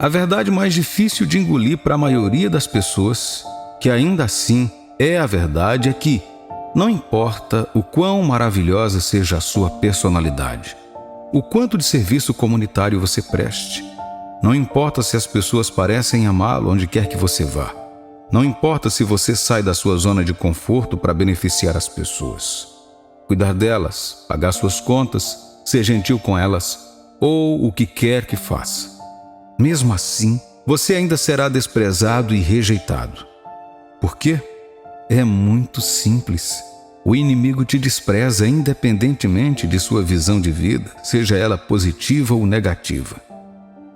A verdade mais difícil de engolir para a maioria das pessoas, que ainda assim é a verdade, é que não importa o quão maravilhosa seja a sua personalidade, o quanto de serviço comunitário você preste, não importa se as pessoas parecem amá-lo onde quer que você vá, não importa se você sai da sua zona de conforto para beneficiar as pessoas, cuidar delas, pagar suas contas, ser gentil com elas ou o que quer que faça. Mesmo assim, você ainda será desprezado e rejeitado. Por quê? É muito simples. O inimigo te despreza independentemente de sua visão de vida, seja ela positiva ou negativa.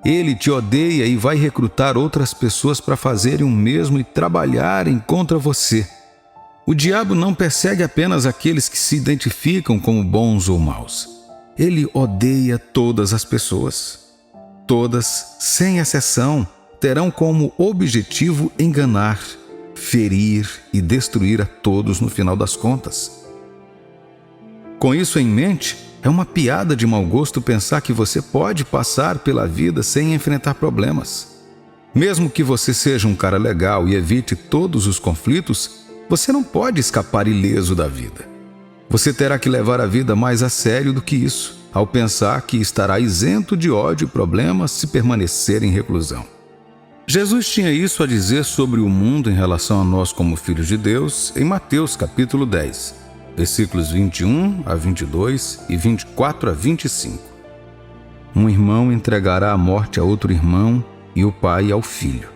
Ele te odeia e vai recrutar outras pessoas para fazerem o mesmo e trabalharem contra você. O diabo não persegue apenas aqueles que se identificam como bons ou maus. Ele odeia todas as pessoas. Todas, sem exceção, terão como objetivo enganar, ferir e destruir a todos no final das contas. Com isso em mente, é uma piada de mau gosto pensar que você pode passar pela vida sem enfrentar problemas. Mesmo que você seja um cara legal e evite todos os conflitos, você não pode escapar ileso da vida. Você terá que levar a vida mais a sério do que isso, ao pensar que estará isento de ódio e problemas se permanecer em reclusão. Jesus tinha isso a dizer sobre o mundo em relação a nós como filhos de Deus em Mateus capítulo 10, versículos 21 a 22 e 24 a 25. Um irmão entregará a morte a outro irmão e o pai ao filho.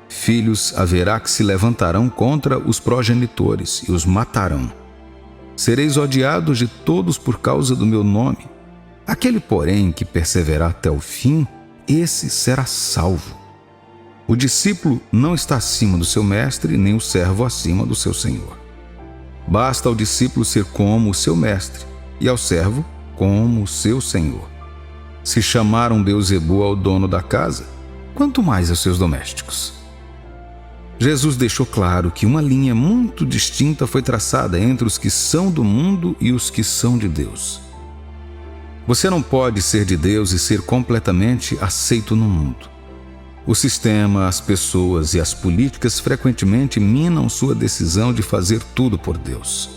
Filhos haverá que se levantarão contra os progenitores e os matarão. Sereis odiados de todos por causa do meu nome. Aquele, porém, que perseverar até o fim, esse será salvo. O discípulo não está acima do seu mestre, nem o servo acima do seu senhor. Basta ao discípulo ser como o seu mestre, e ao servo como o seu senhor. Se chamaram Beelzebul ao dono da casa, quanto mais aos seus domésticos. Jesus deixou claro que uma linha muito distinta foi traçada entre os que são do mundo e os que são de Deus. Você não pode ser de Deus e ser completamente aceito no mundo. O sistema, as pessoas e as políticas frequentemente minam sua decisão de fazer tudo por Deus.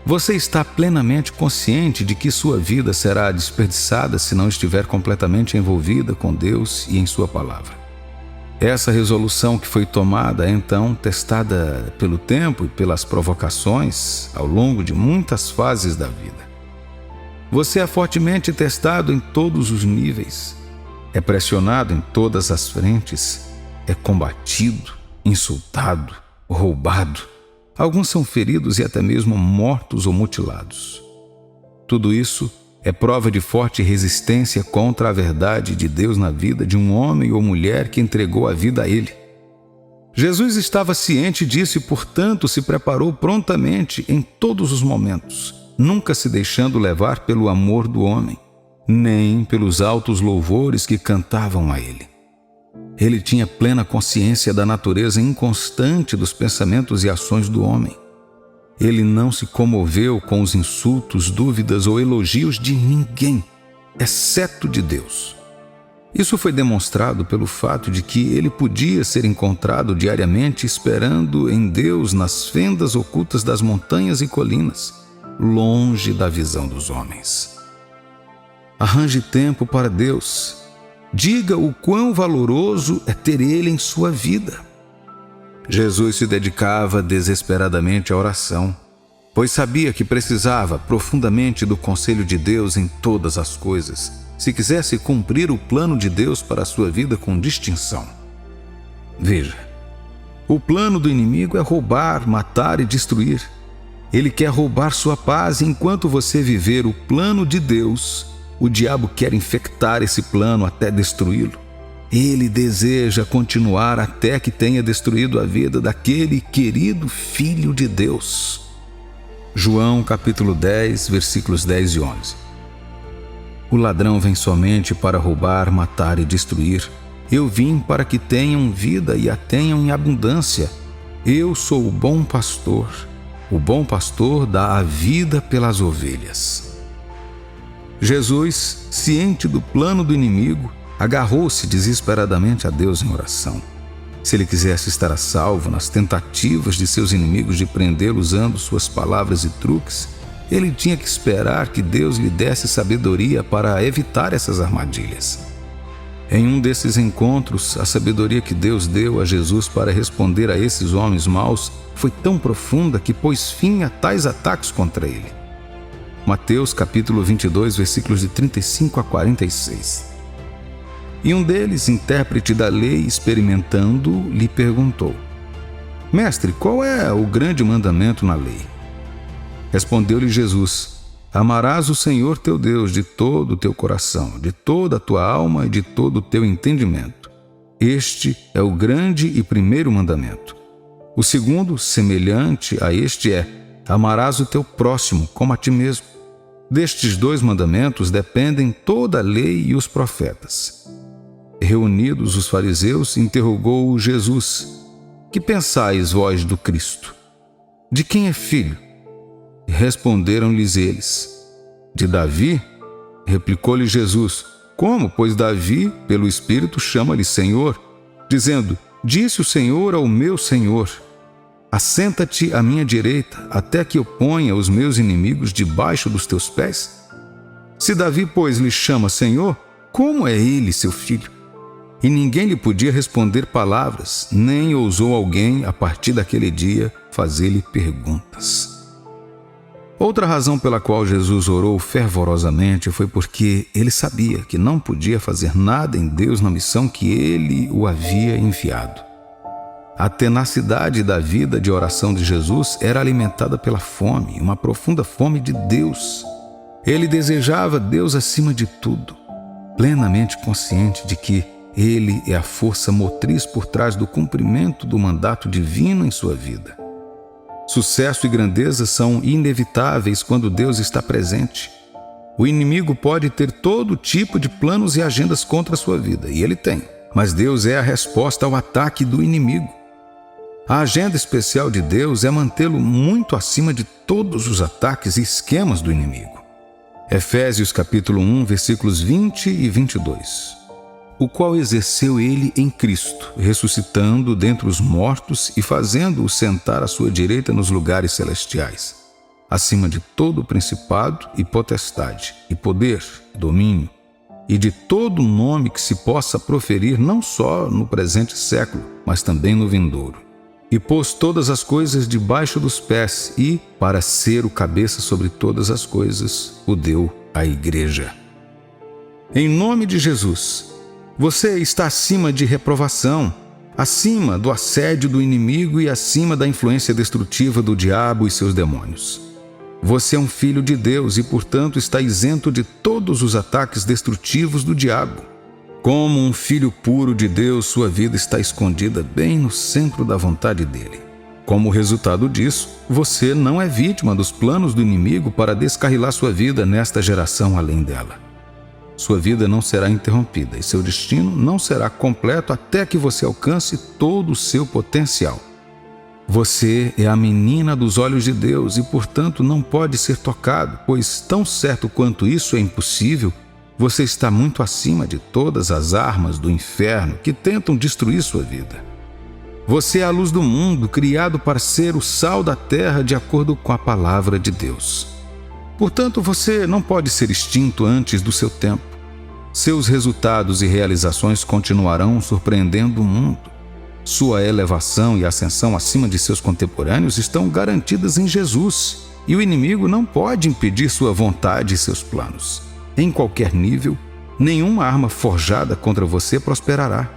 Você está plenamente consciente de que sua vida será desperdiçada se não estiver completamente envolvida com Deus e em sua palavra. Essa resolução que foi tomada é então testada pelo tempo e pelas provocações ao longo de muitas fases da vida. Você é fortemente testado em todos os níveis, é pressionado em todas as frentes, é combatido, insultado, roubado. Alguns são feridos e até mesmo mortos ou mutilados. Tudo isso é prova de forte resistência contra a verdade de Deus na vida de um homem ou mulher que entregou a vida a Ele. Jesus estava ciente disso e, portanto, se preparou prontamente em todos os momentos, nunca se deixando levar pelo amor do homem, nem pelos altos louvores que cantavam a Ele. Ele tinha plena consciência da natureza inconstante dos pensamentos e ações do homem. Ele não se comoveu com os insultos, dúvidas ou elogios de ninguém, exceto de Deus. Isso foi demonstrado pelo fato de que ele podia ser encontrado diariamente esperando em Deus nas fendas ocultas das montanhas e colinas, longe da visão dos homens. Arranje tempo para Deus. Diga o quão valoroso é ter Ele em sua vida. Jesus se dedicava desesperadamente à oração, pois sabia que precisava profundamente do conselho de Deus em todas as coisas, se quisesse cumprir o plano de Deus para a sua vida com distinção. Veja, o plano do inimigo é roubar, matar e destruir. Ele quer roubar sua paz e enquanto você viver o plano de Deus, o diabo quer infectar esse plano até destruí-lo. Ele deseja continuar até que tenha destruído a vida daquele querido Filho de Deus. João capítulo 10, versículos 10 e 11. O ladrão vem somente para roubar, matar e destruir. Eu vim para que tenham vida e a tenham em abundância. Eu sou o bom pastor. O bom pastor dá a vida pelas ovelhas. Jesus, ciente do plano do inimigo, agarrou-se desesperadamente a Deus em oração. Se ele quisesse estar a salvo nas tentativas de seus inimigos de prendê-lo usando suas palavras e truques, ele tinha que esperar que Deus lhe desse sabedoria para evitar essas armadilhas. Em um desses encontros, a sabedoria que Deus deu a Jesus para responder a esses homens maus foi tão profunda que pôs fim a tais ataques contra ele. Mateus capítulo 22, versículos de 35 a 46. E um deles, intérprete da lei, experimentando, lhe perguntou: Mestre, qual é o grande mandamento na lei? Respondeu-lhe Jesus: Amarás o Senhor teu Deus de todo o teu coração, de toda a tua alma e de todo o teu entendimento. Este é o grande e primeiro mandamento. O segundo, semelhante a este, é: amarás o teu próximo como a ti mesmo. Destes 2 mandamentos dependem toda a lei e os profetas. Reunidos os fariseus, interrogou-o Jesus: Que pensais vós do Cristo? De quem é filho? Responderam-lhes eles: De Davi? Replicou-lhe Jesus: Como, pois Davi, pelo Espírito, chama-lhe Senhor, dizendo: Disse o Senhor ao meu Senhor: Assenta-te à minha direita, até que eu ponha os meus inimigos debaixo dos teus pés? Se Davi, pois, lhe chama Senhor, como é ele seu filho? E ninguém lhe podia responder palavras, nem ousou alguém, a partir daquele dia, fazer-lhe perguntas. Outra razão pela qual Jesus orou fervorosamente foi porque ele sabia que não podia fazer nada em Deus na missão que ele o havia enviado. A tenacidade da vida de oração de Jesus era alimentada pela fome, uma profunda fome de Deus. Ele desejava Deus acima de tudo, plenamente consciente de que Ele é a força motriz por trás do cumprimento do mandato divino em sua vida. Sucesso e grandeza são inevitáveis quando Deus está presente. O inimigo pode ter todo tipo de planos e agendas contra a sua vida, e ele tem, mas Deus é a resposta ao ataque do inimigo. A agenda especial de Deus é mantê-lo muito acima de todos os ataques e esquemas do inimigo. Efésios capítulo 1, versículos 20 e 22. O qual exerceu ele em Cristo, ressuscitando dentre os mortos e fazendo-o sentar à sua direita nos lugares celestiais, acima de todo principado e potestade, e poder, domínio, e de todo nome que se possa proferir não só no presente século, mas também no vindouro. E pôs todas as coisas debaixo dos pés e, para ser o cabeça sobre todas as coisas, o deu à igreja. Em nome de Jesus, você está acima de reprovação, acima do assédio do inimigo e acima da influência destrutiva do diabo e seus demônios. Você é um filho de Deus e, portanto, está isento de todos os ataques destrutivos do diabo. Como um filho puro de Deus, sua vida está escondida bem no centro da vontade dele. Como resultado disso, você não é vítima dos planos do inimigo para descarrilar sua vida nesta geração além dela. Sua vida não será interrompida e seu destino não será completo até que você alcance todo o seu potencial. Você é a menina dos olhos de Deus e, portanto, não pode ser tocado, pois, tão certo quanto isso é impossível, você está muito acima de todas as armas do inferno que tentam destruir sua vida. Você é a luz do mundo, criado para ser o sal da terra de acordo com a palavra de Deus. Portanto, você não pode ser extinto antes do seu tempo. Seus resultados e realizações continuarão surpreendendo o mundo. Sua elevação e ascensão acima de seus contemporâneos estão garantidas em Jesus, e o inimigo não pode impedir sua vontade e seus planos. Em qualquer nível, nenhuma arma forjada contra você prosperará.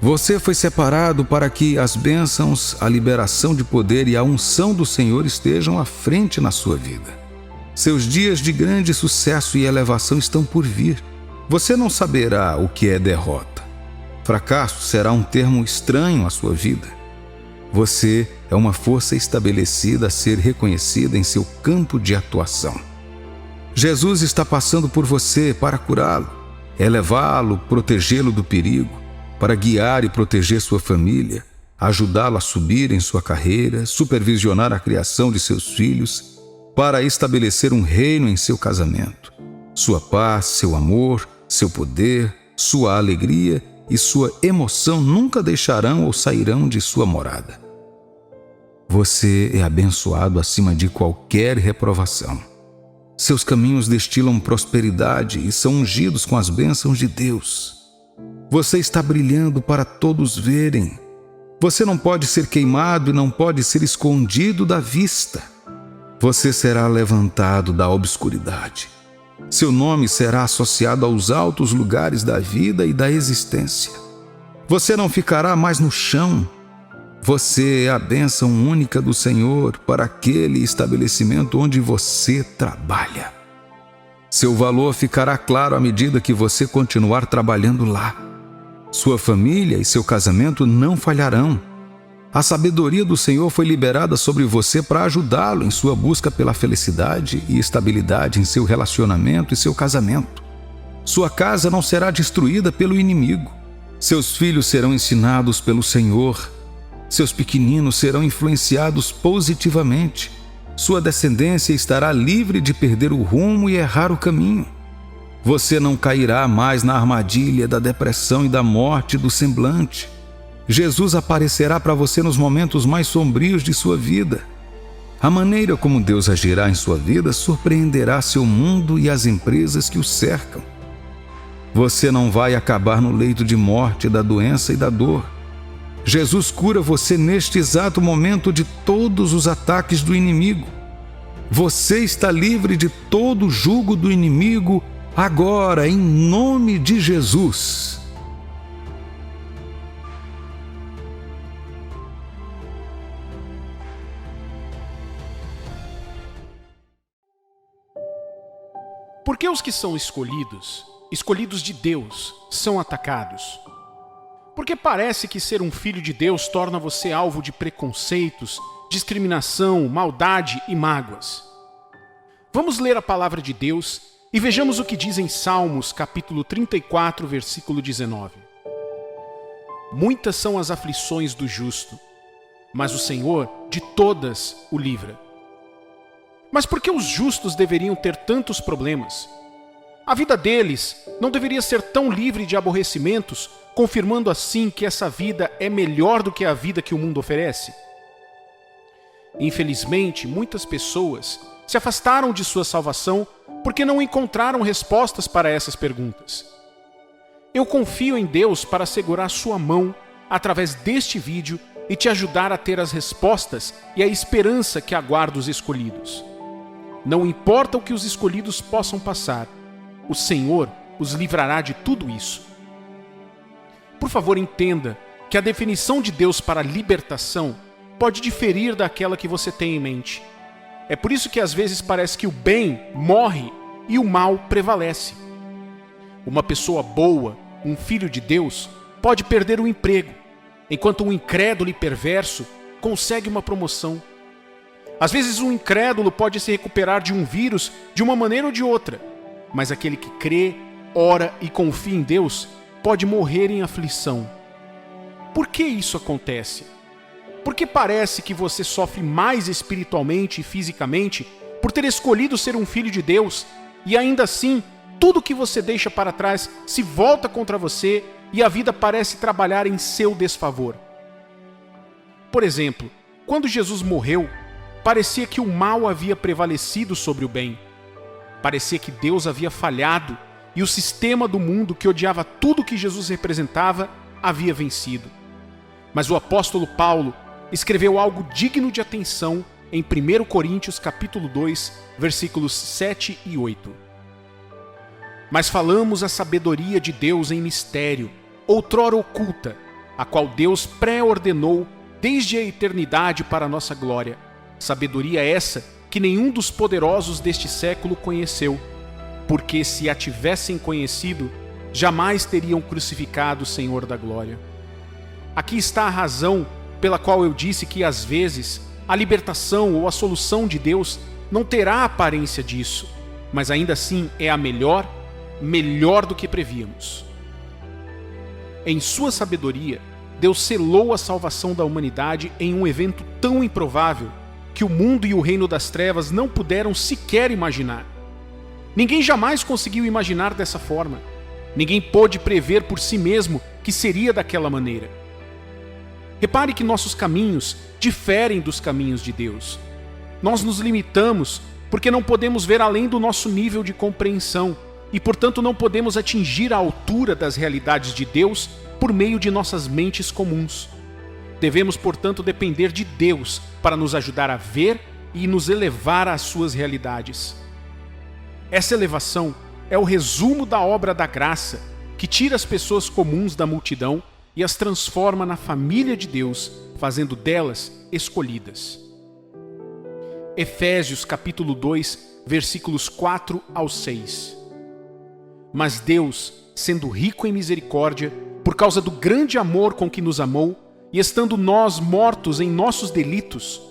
Você foi separado para que as bênçãos, a liberação de poder e a unção do Senhor estejam à frente na sua vida. Seus dias de grande sucesso e elevação estão por vir. Você não saberá o que é derrota. Fracasso será um termo estranho à sua vida. Você é uma força estabelecida a ser reconhecida em seu campo de atuação. Jesus está passando por você para curá-lo, elevá-lo, protegê-lo do perigo, para guiar e proteger sua família, ajudá-lo a subir em sua carreira, supervisionar a criação de seus filhos, para estabelecer um reino em seu casamento. Sua paz, seu amor, seu poder, sua alegria e sua emoção nunca deixarão ou sairão de sua morada. Você é abençoado acima de qualquer reprovação. Seus caminhos destilam prosperidade e são ungidos com as bênçãos de Deus. Você está brilhando para todos verem. Você não pode ser queimado e não pode ser escondido da vista. Você será levantado da obscuridade. Seu nome será associado aos altos lugares da vida e da existência. Você não ficará mais no chão. Você é a bênção única do Senhor para aquele estabelecimento onde você trabalha. Seu valor ficará claro à medida que você continuar trabalhando lá. Sua família e seu casamento não falharão. A sabedoria do Senhor foi liberada sobre você para ajudá-lo em sua busca pela felicidade e estabilidade em seu relacionamento e seu casamento. Sua casa não será destruída pelo inimigo. Seus filhos serão ensinados pelo Senhor. Seus pequeninos serão influenciados positivamente. Sua descendência estará livre de perder o rumo e errar o caminho. Você não cairá mais na armadilha da depressão e da morte do semblante. Jesus aparecerá para você nos momentos mais sombrios de sua vida. A maneira como Deus agirá em sua vida surpreenderá seu mundo e as empresas que o cercam. Você não vai acabar no leito de morte da doença e da dor. Jesus cura você neste exato momento de todos os ataques do inimigo. Você está livre de todo o jugo do inimigo agora, em nome de Jesus. Por que os que são escolhidos de Deus, são atacados? Porque parece que ser um filho de Deus torna você alvo de preconceitos, discriminação, maldade e mágoas. Vamos ler a palavra de Deus e vejamos o que diz em Salmos, capítulo 34, versículo 19. Muitas são as aflições do justo, mas o Senhor de todas o livra. Mas por que os justos deveriam ter tantos problemas? A vida deles não deveria ser tão livre de aborrecimentos, confirmando assim que essa vida é melhor do que a vida que o mundo oferece? Infelizmente, muitas pessoas se afastaram de sua salvação porque não encontraram respostas para essas perguntas. Eu confio em Deus para segurar sua mão através deste vídeo e te ajudar a ter as respostas e a esperança que aguarda os escolhidos. Não importa o que os escolhidos possam passar, o Senhor os livrará de tudo isso. Por favor, entenda que a definição de Deus para libertação pode diferir daquela que você tem em mente. É por isso que às vezes parece que o bem morre e o mal prevalece. Uma pessoa boa, um filho de Deus, pode perder o emprego, enquanto um incrédulo e perverso consegue uma promoção. Às vezes um incrédulo pode se recuperar de um vírus de uma maneira ou de outra, mas aquele que crê, ora e confia em Deus pode morrer em aflição. Por que isso acontece? Porque parece que você sofre mais espiritualmente e fisicamente por ter escolhido ser um filho de Deus, e ainda assim, tudo que você deixa para trás se volta contra você e a vida parece trabalhar em seu desfavor. Por exemplo, quando Jesus morreu, parecia que o mal havia prevalecido sobre o bem. Parecia que Deus havia falhado e o sistema do mundo que odiava tudo que Jesus representava havia vencido. Mas o apóstolo Paulo escreveu algo digno de atenção em 1 Coríntios capítulo 2, versículos 7 e 8. Mas falamos a sabedoria de Deus em mistério, outrora oculta, a qual Deus pré-ordenou desde a eternidade para a nossa glória. Sabedoria essa que nenhum dos poderosos deste século conheceu, porque se a tivessem conhecido, jamais teriam crucificado o Senhor da glória. Aqui está a razão pela qual eu disse que às vezes a libertação ou a solução de Deus não terá a aparência disso, mas ainda assim é a melhor do que prevíamos. Em sua sabedoria, Deus selou a salvação da humanidade em um evento tão improvável que o mundo e o reino das trevas não puderam sequer imaginar. Ninguém jamais conseguiu imaginar dessa forma. Ninguém pôde prever por si mesmo que seria daquela maneira. Repare que nossos caminhos diferem dos caminhos de Deus. Nós nos limitamos porque não podemos ver além do nosso nível de compreensão e, portanto, não podemos atingir a altura das realidades de Deus por meio de nossas mentes comuns. Devemos, portanto, depender de Deus para nos ajudar a ver e nos elevar às suas realidades. Essa elevação é o resumo da obra da graça que tira as pessoas comuns da multidão e as transforma na família de Deus, fazendo delas escolhidas. Efésios capítulo 2, versículos 4 ao 6. Mas Deus, sendo rico em misericórdia, por causa do grande amor com que nos amou, e estando nós mortos em nossos delitos,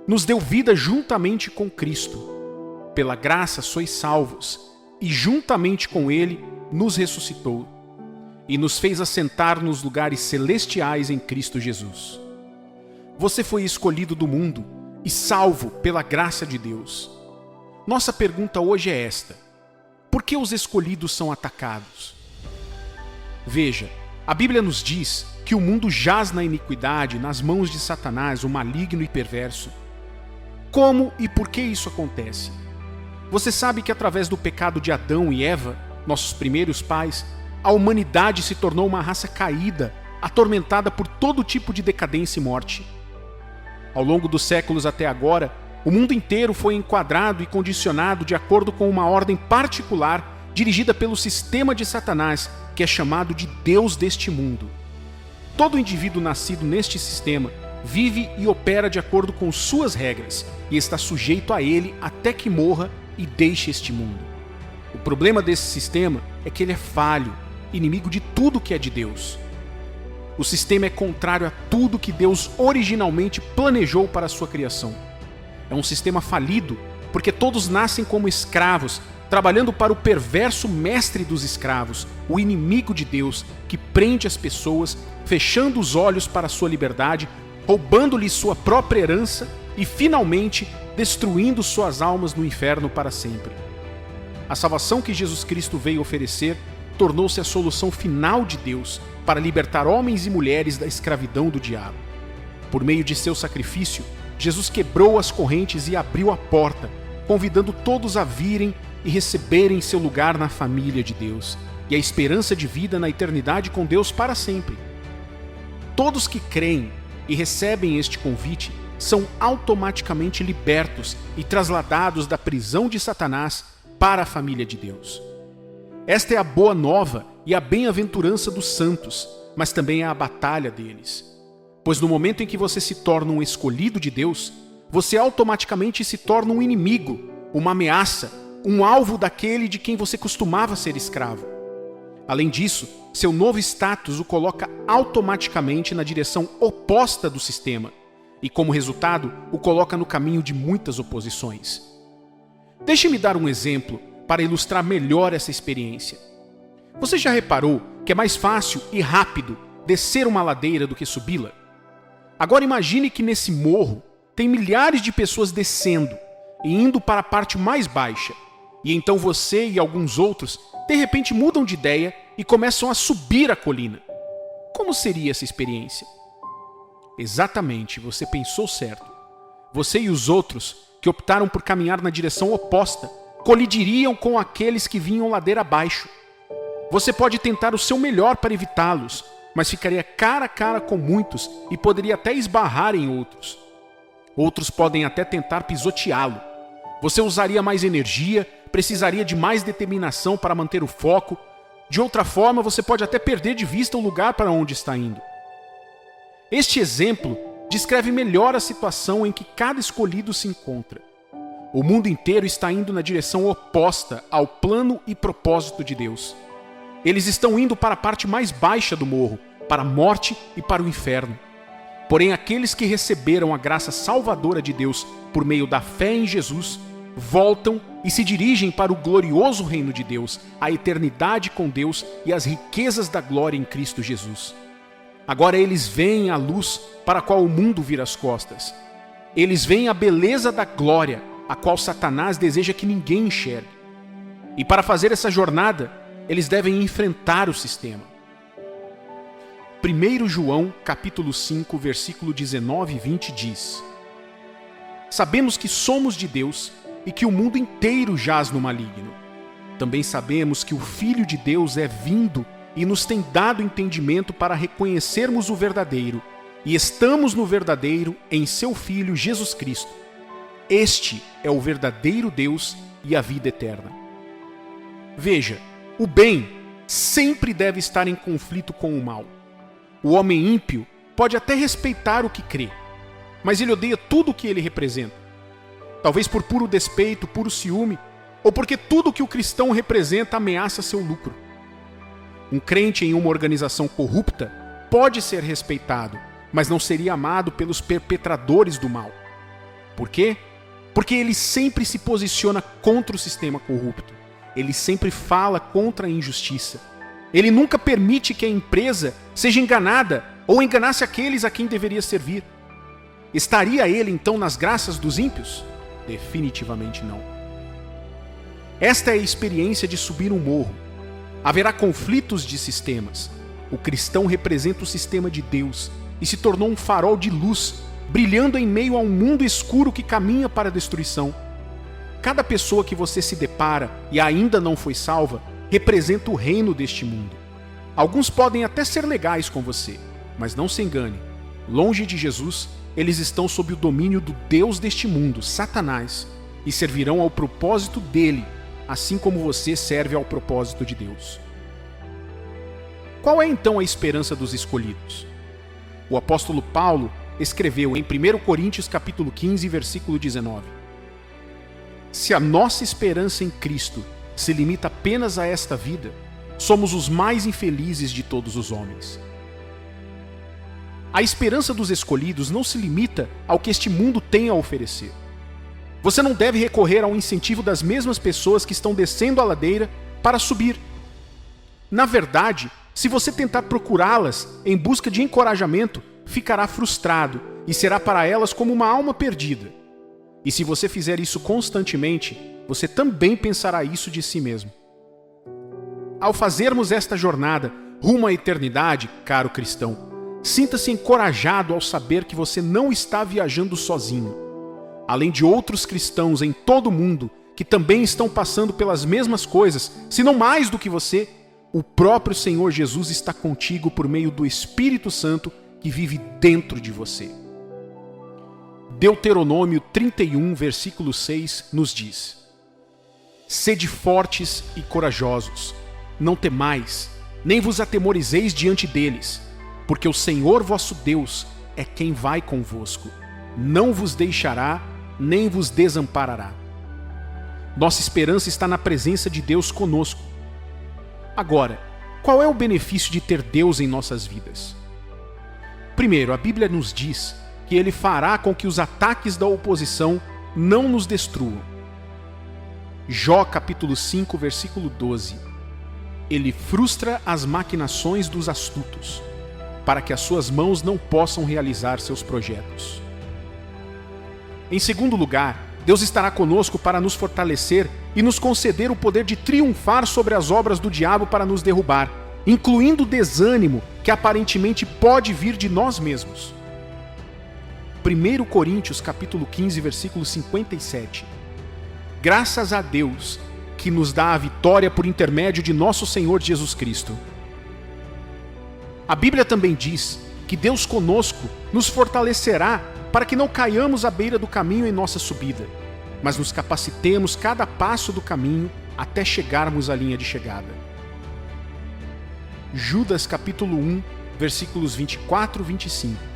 nos deu vida juntamente com Cristo. Pela graça sois salvos, e juntamente com Ele nos ressuscitou, e nos fez assentar nos lugares celestiais em Cristo Jesus. Você foi escolhido do mundo e salvo pela graça de Deus. Nossa pergunta hoje é esta: por que os escolhidos são atacados? Veja, a Bíblia nos diz que o mundo jaz na iniquidade, nas mãos de Satanás, o maligno e perverso. Como e por que isso acontece? Você sabe que através do pecado de Adão e Eva, nossos primeiros pais, a humanidade se tornou uma raça caída, atormentada por todo tipo de decadência e morte. Ao longo dos séculos até agora, o mundo inteiro foi enquadrado e condicionado de acordo com uma ordem particular dirigida pelo sistema de Satanás, que é chamado de Deus deste mundo. Todo indivíduo nascido neste sistema vive e opera de acordo com suas regras e está sujeito a ele até que morra e deixe este mundo. O problema desse sistema é que ele é falho, inimigo de tudo que é de Deus. O sistema é contrário a tudo que Deus originalmente planejou para a sua criação. É um sistema falido porque todos nascem como escravos, trabalhando para o perverso mestre dos escravos, o inimigo de Deus, que prende as pessoas, fechando os olhos para a sua liberdade, roubando-lhe sua própria herança e, finalmente, destruindo suas almas no inferno para sempre. A salvação que Jesus Cristo veio oferecer tornou-se a solução final de Deus para libertar homens e mulheres da escravidão do diabo. Por meio de seu sacrifício, Jesus quebrou as correntes e abriu a porta, convidando todos a virem e receberem seu lugar na família de Deus e a esperança de vida na eternidade com Deus para sempre. Todos que creem e recebem este convite são automaticamente libertos e trasladados da prisão de Satanás para a família de Deus. Esta é a boa nova e a bem-aventurança dos santos, mas também é a batalha deles. Pois no momento em que você se torna um escolhido de Deus, você automaticamente se torna um inimigo, uma ameaça, um alvo daquele de quem você costumava ser escravo. Além disso, seu novo status o coloca automaticamente na direção oposta do sistema e, como resultado, o coloca no caminho de muitas oposições. Deixe-me dar um exemplo para ilustrar melhor essa experiência. Você já reparou que é mais fácil e rápido descer uma ladeira do que subi-la? Agora imagine que nesse morro tem milhares de pessoas descendo e indo para a parte mais baixa, e então você e alguns outros de repente mudam de ideia e começam a subir a colina. Como seria essa experiência? Exatamente, você pensou certo. Você e os outros que optaram por caminhar na direção oposta colidiriam com aqueles que vinham ladeira abaixo. Você pode tentar o seu melhor para evitá-los, mas ficaria cara a cara com muitos e poderia até esbarrar em outros. Outros podem até tentar pisoteá-lo. Você usaria mais energia, precisaria de mais determinação para manter o foco. De outra forma, você pode até perder de vista o lugar para onde está indo. Este exemplo descreve melhor a situação em que cada escolhido se encontra. O mundo inteiro está indo na direção oposta ao plano e propósito de Deus. Eles estão indo para a parte mais baixa do morro, para a morte e para o inferno. Porém, aqueles que receberam a graça salvadora de Deus por meio da fé em Jesus, voltam e se dirigem para o glorioso reino de Deus, a eternidade com Deus e as riquezas da glória em Cristo Jesus. Agora eles veem a luz para a qual o mundo vira as costas. Eles veem a beleza da glória, a qual Satanás deseja que ninguém enxergue. E para fazer essa jornada, eles devem enfrentar o sistema. 1 João, capítulo 5, versículo 19 e 20 diz: Sabemos que somos de Deus e que o mundo inteiro jaz no maligno. Também sabemos que o Filho de Deus é vindo e nos tem dado entendimento para reconhecermos o verdadeiro, e estamos no verdadeiro em seu Filho Jesus Cristo. Este é o verdadeiro Deus e a vida eterna. Veja, o bem sempre deve estar em conflito com o mal. O homem ímpio pode até respeitar o que crê, mas ele odeia tudo o que ele representa. Talvez por puro despeito, puro ciúme, ou porque tudo o que o cristão representa ameaça seu lucro. Um crente em uma organização corrupta pode ser respeitado, mas não seria amado pelos perpetradores do mal. Por quê? Porque ele sempre se posiciona contra o sistema corrupto. Ele sempre fala contra a injustiça. Ele nunca permite que a empresa seja enganada ou enganasse aqueles a quem deveria servir. Estaria ele, então, nas graças dos ímpios? Definitivamente não. Esta é a experiência de subir um morro. Haverá conflitos de sistemas. O cristão representa o sistema de Deus e se tornou um farol de luz, brilhando em meio a um mundo escuro que caminha para a destruição. Cada pessoa que você se depara e ainda não foi salva representa o reino deste mundo. Alguns podem até ser legais com você, mas não se engane. Longe de Jesus, eles estão sob o domínio do Deus deste mundo, Satanás, e servirão ao propósito dele, assim como você serve ao propósito de Deus. Qual é então a esperança dos escolhidos? O apóstolo Paulo escreveu em 1 Coríntios capítulo 15, versículo 19: Se a nossa esperança em Cristo se limita apenas a esta vida, somos os mais infelizes de todos os homens. A esperança dos escolhidos não se limita ao que este mundo tem a oferecer. Você não deve recorrer ao incentivo das mesmas pessoas que estão descendo a ladeira para subir. Na verdade, se você tentar procurá-las em busca de encorajamento, ficará frustrado e será para elas como uma alma perdida. E se você fizer isso constantemente, você também pensará isso de si mesmo. Ao fazermos esta jornada rumo à eternidade, caro cristão, sinta-se encorajado ao saber que você não está viajando sozinho. Além de outros cristãos em todo o mundo que também estão passando pelas mesmas coisas, se não mais do que você, o próprio Senhor Jesus está contigo por meio do Espírito Santo que vive dentro de você. Deuteronômio 31, versículo 6, nos diz: Sede fortes e corajosos, não temais, nem vos atemorizeis diante deles, porque o Senhor vosso Deus é quem vai convosco, não vos deixará, nem vos desamparará. Nossa esperança está na presença de Deus conosco. Agora, qual é o benefício de ter Deus em nossas vidas? Primeiro, a Bíblia nos diz que Ele fará com que os ataques da oposição não nos destruam. Jó capítulo 5, versículo 12. Ele frustra as maquinações dos astutos, para que as suas mãos não possam realizar seus projetos. Em segundo lugar, Deus estará conosco para nos fortalecer e nos conceder o poder de triunfar sobre as obras do diabo para nos derrubar, incluindo o desânimo que aparentemente pode vir de nós mesmos. 1 Coríntios capítulo 15, versículo 57. Graças a Deus que nos dá a vitória por intermédio de nosso Senhor Jesus Cristo. A Bíblia também diz que Deus conosco nos fortalecerá para que não caiamos à beira do caminho em nossa subida, mas nos capacitemos cada passo do caminho até chegarmos à linha de chegada. Judas capítulo 1, versículos 24 e 25.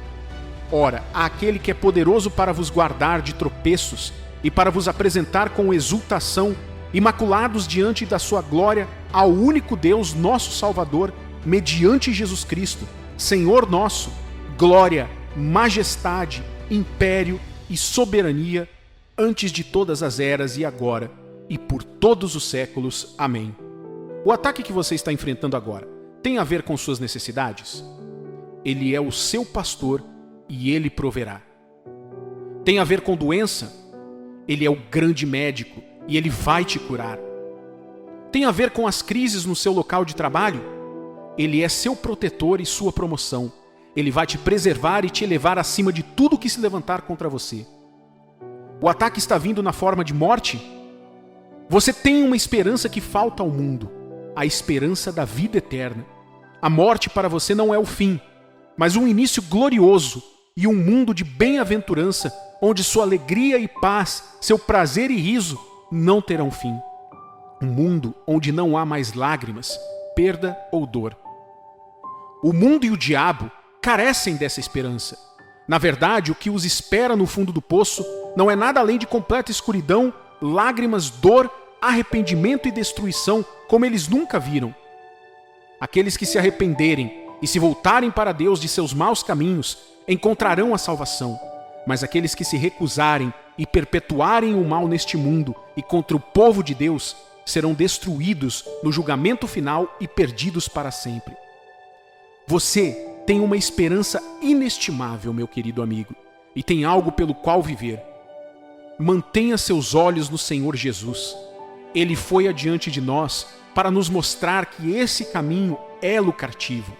Ora, aquele que é poderoso para vos guardar de tropeços e para vos apresentar com exultação, imaculados diante da sua glória, ao único Deus, nosso Salvador, mediante Jesus Cristo, Senhor nosso, glória, majestade, império e soberania, antes de todas as eras e agora, e por todos os séculos. Amém. O ataque que você está enfrentando agora tem a ver com suas necessidades? Ele é o seu pastor e ele proverá. Tem a ver com doença? Ele é o grande médico e ele vai te curar. tem a ver com as crises no seu local de trabalho? Ele é seu protetor e sua promoção. Ele vai te preservar e te elevar acima de tudo que se levantar contra você. O ataque está vindo na forma de morte? Você tem uma esperança que falta ao mundo, a esperança da vida eterna. A morte para você não é o fim, mas um início glorioso e um mundo de bem-aventurança, onde sua alegria e paz, seu prazer e riso não terão fim. Um mundo onde não há mais lágrimas, perda ou dor. O mundo e o diabo carecem dessa esperança. Na verdade, o que os espera no fundo do poço não é nada além de completa escuridão, lágrimas, dor, arrependimento e destruição, como eles nunca viram. Aqueles que se arrependerem e se voltarem para Deus de seus maus caminhos encontrarão a salvação, mas aqueles que se recusarem e perpetuarem o mal neste mundo e contra o povo de Deus serão destruídos no julgamento final e perdidos para sempre. Você tem uma esperança inestimável, meu querido amigo, e tem algo pelo qual viver. Mantenha seus olhos no Senhor Jesus. Ele foi adiante de nós para nos mostrar que esse caminho é lucrativo.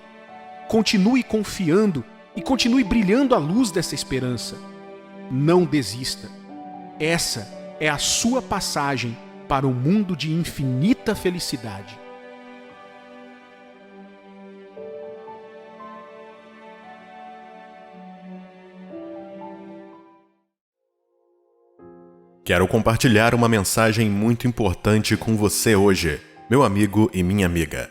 Continue confiando e continue brilhando à luz dessa esperança. Não desista. Essa é a sua passagem para um mundo de infinita felicidade. Quero compartilhar uma mensagem muito importante com você hoje, meu amigo e minha amiga.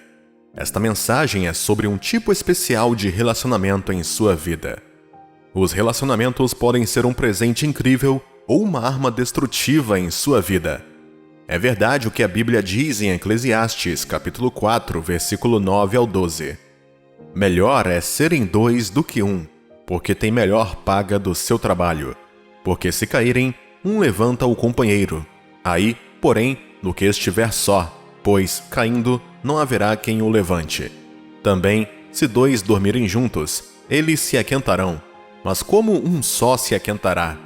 Esta mensagem é sobre um tipo especial de relacionamento em sua vida. Os relacionamentos podem ser um presente incrível ou uma arma destrutiva em sua vida. É verdade o que a Bíblia diz em Eclesiastes, capítulo 4, versículo 9 ao 12. Melhor é serem dois do que um, porque tem melhor paga do seu trabalho. Porque se caírem, um levanta o companheiro. Aí, porém, no que estiver só, pois, caindo, não haverá quem o levante. Também, se dois dormirem juntos, eles se aquentarão. Mas como um só se aquentará?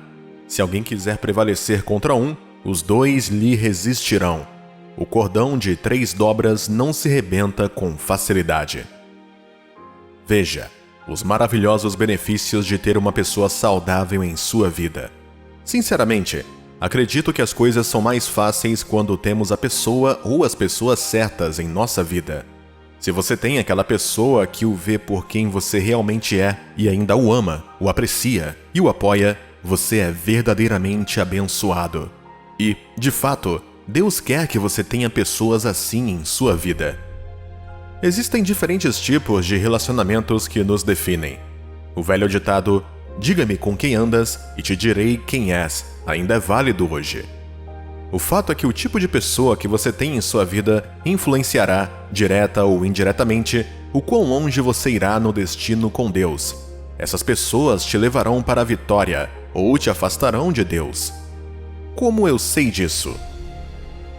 Se alguém quiser prevalecer contra um, os dois lhe resistirão. O cordão de 3 dobras não se rebenta com facilidade. Veja os maravilhosos benefícios de ter uma pessoa saudável em sua vida. Sinceramente, acredito que as coisas são mais fáceis quando temos a pessoa ou as pessoas certas em nossa vida. Se você tem aquela pessoa que o vê por quem você realmente é e ainda o ama, o aprecia e o apoia, você é verdadeiramente abençoado. E, de fato, Deus quer que você tenha pessoas assim em sua vida. Existem diferentes tipos de relacionamentos que nos definem. O velho ditado "diga-me com quem andas e te direi quem és" ainda é válido hoje. O fato é que o tipo de pessoa que você tem em sua vida influenciará, direta ou indiretamente, o quão longe você irá no destino com Deus. Essas pessoas te levarão para a vitória ou te afastarão de Deus. Como eu sei disso?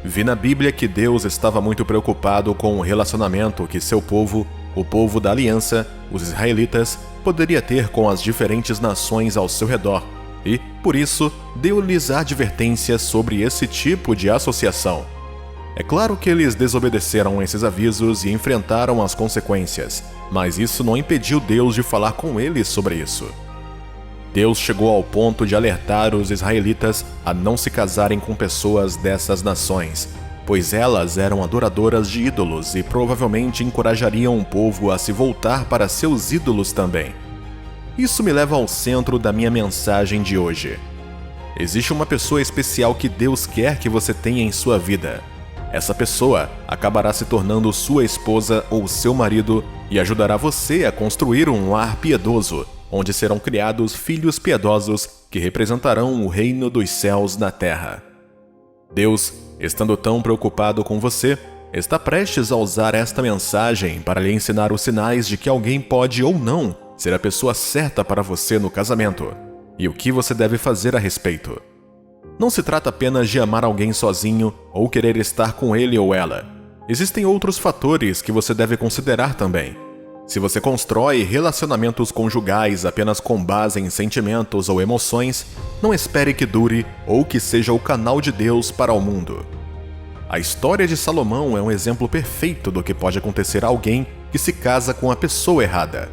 Vi na Bíblia que Deus estava muito preocupado com o relacionamento que seu povo, o povo da aliança, os israelitas, poderia ter com as diferentes nações ao seu redor, e, por isso, deu-lhes advertências sobre esse tipo de associação. É claro que eles desobedeceram esses avisos e enfrentaram as consequências, mas isso não impediu Deus de falar com eles sobre isso. Deus chegou ao ponto de alertar os israelitas a não se casarem com pessoas dessas nações, pois elas eram adoradoras de ídolos e provavelmente encorajariam o povo a se voltar para seus ídolos também. Isso me leva ao centro da minha mensagem de hoje. Existe uma pessoa especial que Deus quer que você tenha em sua vida. Essa pessoa acabará se tornando sua esposa ou seu marido e ajudará você a construir um lar piedoso, onde serão criados filhos piedosos que representarão o reino dos céus na terra. Deus, estando tão preocupado com você, está prestes a usar esta mensagem para lhe ensinar os sinais de que alguém pode ou não ser a pessoa certa para você no casamento, e o que você deve fazer a respeito. Não se trata apenas de amar alguém sozinho ou querer estar com ele ou ela. Existem outros fatores que você deve considerar também. Se você constrói relacionamentos conjugais apenas com base em sentimentos ou emoções, não espere que dure ou que seja o canal de Deus para o mundo. A história de Salomão é um exemplo perfeito do que pode acontecer a alguém que se casa com a pessoa errada.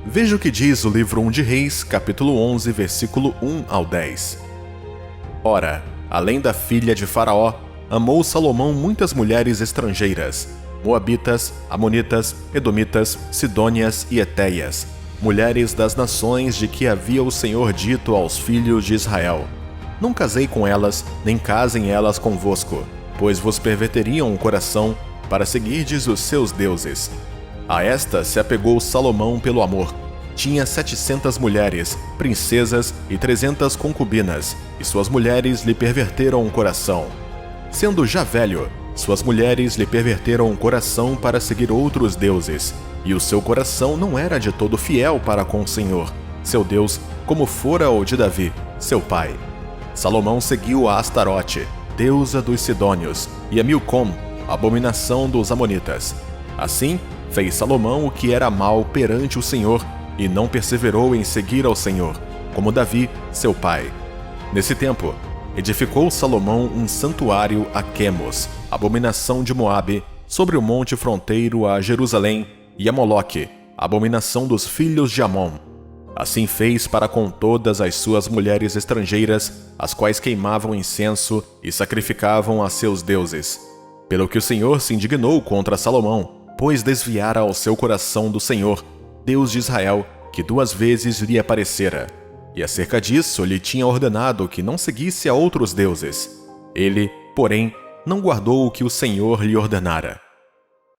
Veja o que diz o livro 1 de Reis, capítulo 11, versículo 1 ao 10. Ora, além da filha de Faraó, amou Salomão muitas mulheres estrangeiras, moabitas, amonitas, edomitas, sidônias e etéias, mulheres das nações de que havia o Senhor dito aos filhos de Israel: não casei com elas, nem casem elas convosco, pois vos perverteriam o coração para seguirdes os seus deuses. A esta se apegou Salomão pelo amor. Tinha 700 mulheres, princesas e 300 concubinas, e suas mulheres lhe perverteram o coração. Sendo já velho, suas mulheres lhe perverteram o coração para seguir outros deuses, e o seu coração não era de todo fiel para com o Senhor, seu Deus, como fora o de Davi, seu pai. Salomão seguiu a Astarote, deusa dos Sidônios, e a Milcom, abominação dos Amonitas. Assim, fez Salomão o que era mal perante o Senhor, e não perseverou em seguir ao Senhor, como Davi, seu pai. Nesse tempo, edificou Salomão um santuário a Quemos, abominação de Moabe, sobre o monte fronteiro a Jerusalém, e a Moloque, abominação dos filhos de Amon. Assim fez para com todas as suas mulheres estrangeiras, as quais queimavam incenso e sacrificavam a seus deuses. Pelo que o Senhor se indignou contra Salomão, pois desviara o seu coração do Senhor, Deus de Israel, que 2 vezes lhe aparecera. E acerca disso lhe tinha ordenado que não seguisse a outros deuses. Ele, porém, não guardou o que o Senhor lhe ordenara.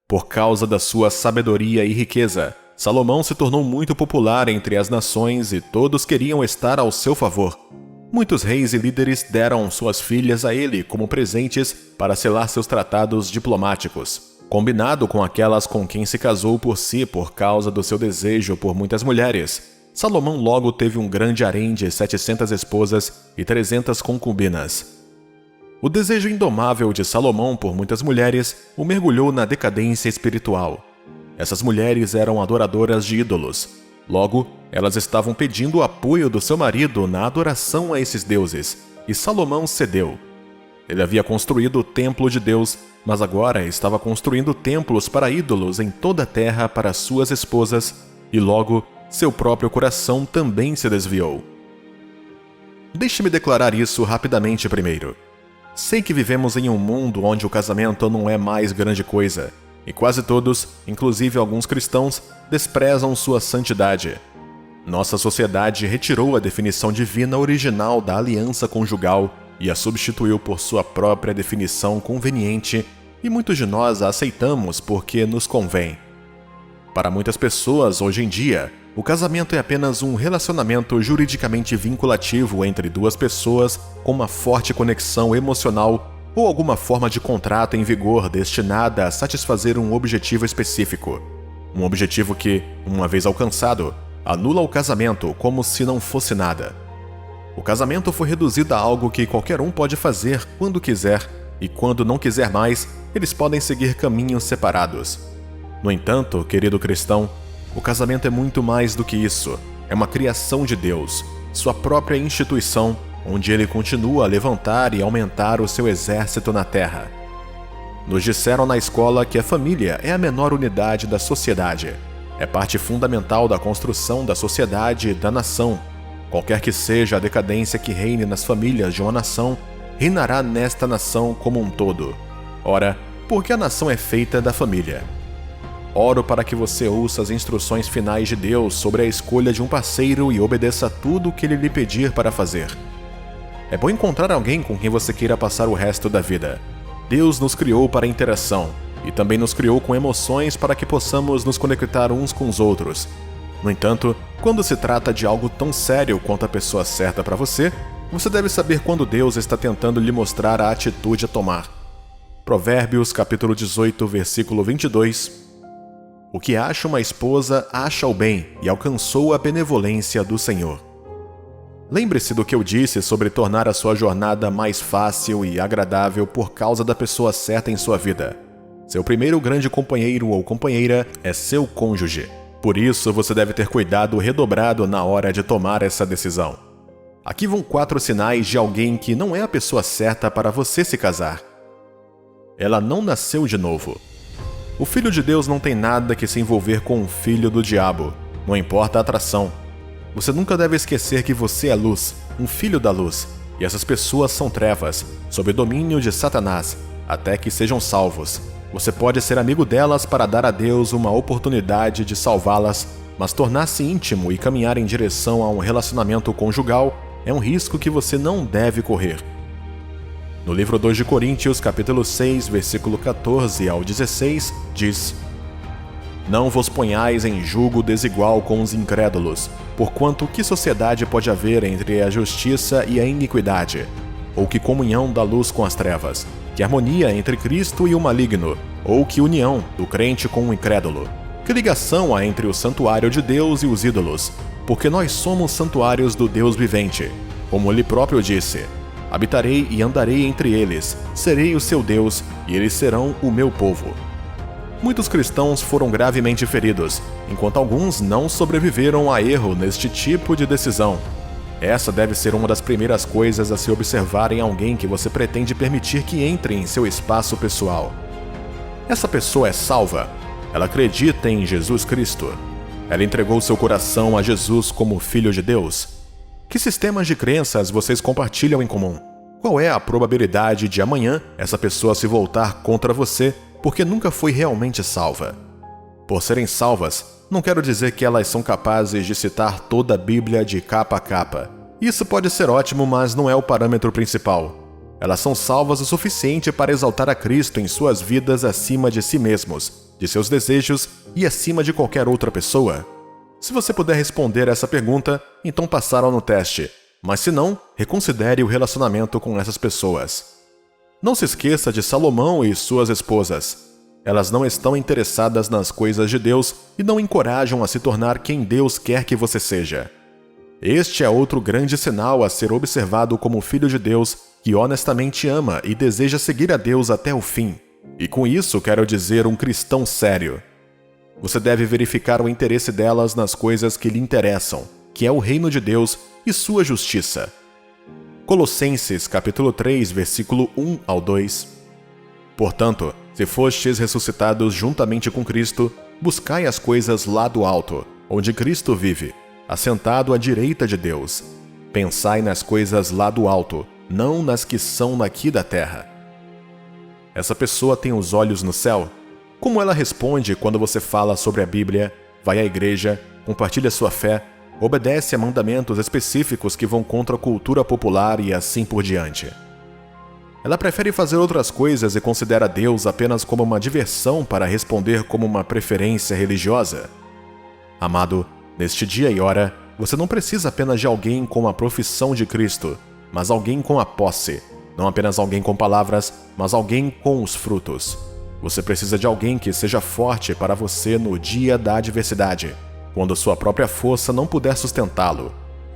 Por causa da sua sabedoria e riqueza, Salomão se tornou muito popular entre as nações e todos queriam estar ao seu favor. Muitos reis e líderes deram suas filhas a ele como presentes para selar seus tratados diplomáticos, combinado com aquelas com quem se casou por si por causa do seu desejo por muitas mulheres. Salomão logo teve um grande harém de 700 esposas e 300 concubinas. O desejo indomável de Salomão por muitas mulheres o mergulhou na decadência espiritual. Essas mulheres eram adoradoras de ídolos. Logo, elas estavam pedindo o apoio do seu marido na adoração a esses deuses, e Salomão cedeu. Ele havia construído o templo de Deus, mas agora estava construindo templos para ídolos em toda a terra para suas esposas, e logo seu próprio coração também se desviou. Deixe-me declarar isso rapidamente primeiro. Sei que vivemos em um mundo onde o casamento não é mais grande coisa, e quase todos, inclusive alguns cristãos, desprezam sua santidade. Nossa sociedade retirou a definição divina original da aliança conjugal e a substituiu por sua própria definição conveniente, e muitos de nós a aceitamos porque nos convém. Para muitas pessoas, hoje em dia, o casamento é apenas um relacionamento juridicamente vinculativo entre 2 pessoas com uma forte conexão emocional ou alguma forma de contrato em vigor destinada a satisfazer um objetivo específico. Um objetivo que, uma vez alcançado, anula o casamento como se não fosse nada. O casamento foi reduzido a algo que qualquer um pode fazer quando quiser, e quando não quiser mais, eles podem seguir caminhos separados. No entanto, querido cristão, o casamento é muito mais do que isso. É uma criação de Deus, sua própria instituição, onde ele continua a levantar e aumentar o seu exército na terra. Nos disseram na escola que a família é a menor unidade da sociedade. É parte fundamental da construção da sociedade e da nação. Qualquer que seja a decadência que reine nas famílias de uma nação, reinará nesta nação como um todo. Ora, porque a nação é feita da família. Oro para que você ouça as instruções finais de Deus sobre a escolha de um parceiro e obedeça a tudo o que ele lhe pedir para fazer. É bom encontrar alguém com quem você queira passar o resto da vida. Deus nos criou para a interação, e também nos criou com emoções para que possamos nos conectar uns com os outros. No entanto, quando se trata de algo tão sério quanto a pessoa certa para você, você deve saber quando Deus está tentando lhe mostrar a atitude a tomar. Provérbios capítulo 18, versículo 22. O que acha uma esposa acha o bem e alcançou a benevolência do Senhor. Lembre-se do que eu disse sobre tornar a sua jornada mais fácil e agradável por causa da pessoa certa em sua vida. Seu primeiro grande companheiro ou companheira é seu cônjuge. Por isso, você deve ter cuidado redobrado na hora de tomar essa decisão. Aqui vão 4 sinais de alguém que não é a pessoa certa para você se casar. Ela não nasceu de novo. O Filho de Deus não tem nada que se envolver com o filho do diabo, não importa a atração. Você nunca deve esquecer que você é luz, um filho da luz, e essas pessoas são trevas, sob domínio de Satanás, até que sejam salvos. Você pode ser amigo delas para dar a Deus uma oportunidade de salvá-las, mas tornar-se íntimo e caminhar em direção a um relacionamento conjugal é um risco que você não deve correr. No livro 2 de Coríntios, capítulo 6, versículo 14 ao 16, diz: Não vos ponhais em julgo desigual com os incrédulos, porquanto que sociedade pode haver entre a justiça e a iniquidade? Ou que comunhão da luz com as trevas? Que harmonia entre Cristo e o maligno? Ou que união do crente com o incrédulo? Que ligação há entre o santuário de Deus e os ídolos? Porque nós somos santuários do Deus vivente. Como ele próprio disse: Habitarei e andarei entre eles, serei o seu Deus, e eles serão o meu povo. Muitos cristãos foram gravemente feridos, enquanto alguns não sobreviveram a erro neste tipo de decisão. Essa deve ser uma das primeiras coisas a se observar em alguém que você pretende permitir que entre em seu espaço pessoal. Essa pessoa é salva. Ela acredita em Jesus Cristo. Ela entregou seu coração a Jesus como Filho de Deus. Que sistemas de crenças vocês compartilham em comum? Qual é a probabilidade de amanhã essa pessoa se voltar contra você porque nunca foi realmente salva? Por serem salvas, não quero dizer que elas são capazes de citar toda a Bíblia de capa a capa. Isso pode ser ótimo, mas não é o parâmetro principal. Elas são salvas o suficiente para exaltar a Cristo em suas vidas acima de si mesmos, de seus desejos e acima de qualquer outra pessoa? Se você puder responder essa pergunta, então passaram no teste. Mas se não, reconsidere o relacionamento com essas pessoas. Não se esqueça de Salomão e suas esposas. Elas não estão interessadas nas coisas de Deus e não encorajam a se tornar quem Deus quer que você seja. Este é outro grande sinal a ser observado como filho de Deus que honestamente ama e deseja seguir a Deus até o fim. E com isso quero dizer um cristão sério. Você deve verificar o interesse delas nas coisas que lhe interessam, que é o reino de Deus e sua justiça. Colossenses capítulo 3, versículo 1 ao 2. Portanto, se fostes ressuscitados juntamente com Cristo, buscai as coisas lá do alto, onde Cristo vive, assentado à direita de Deus. Pensai nas coisas lá do alto, não nas que são daqui da terra. Essa pessoa tem os olhos no céu? Como ela responde quando você fala sobre a Bíblia, vai à igreja, compartilha sua fé, obedece a mandamentos específicos que vão contra a cultura popular e assim por diante? Ela prefere fazer outras coisas e considera Deus apenas como uma diversão para responder como uma preferência religiosa? Amado, neste dia e hora, você não precisa apenas de alguém com a profissão de Cristo, mas alguém com a posse. Não apenas alguém com palavras, mas alguém com os frutos. Você precisa de alguém que seja forte para você no dia da adversidade, quando sua própria força não puder sustentá-lo.